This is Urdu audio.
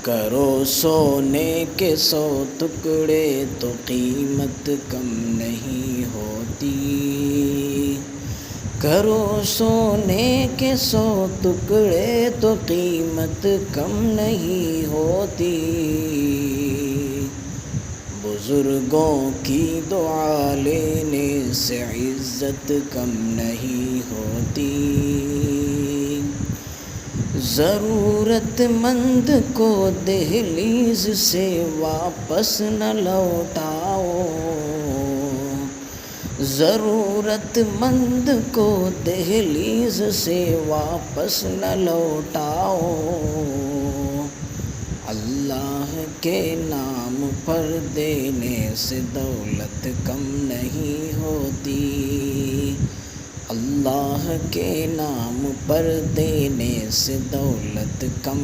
کرو سونے کے 100 ٹکڑے تو قیمت کم نہیں ہوتی، کرو سونے کے 100 ٹکڑے تو قیمت کم نہیں ہوتی، بزرگوں کی دعا لینے سے عزت کم نہیں ہوتی، ضرورت مند کو دہلیز سے واپس نہ لوٹاؤ، ضرورت مند کو دہلیز سے واپس نہ لوٹاؤ، اللہ کے نام پر دینے سے دولت کم نہیں ہوتی، اللہ کے نام پر دینے سے دولت کم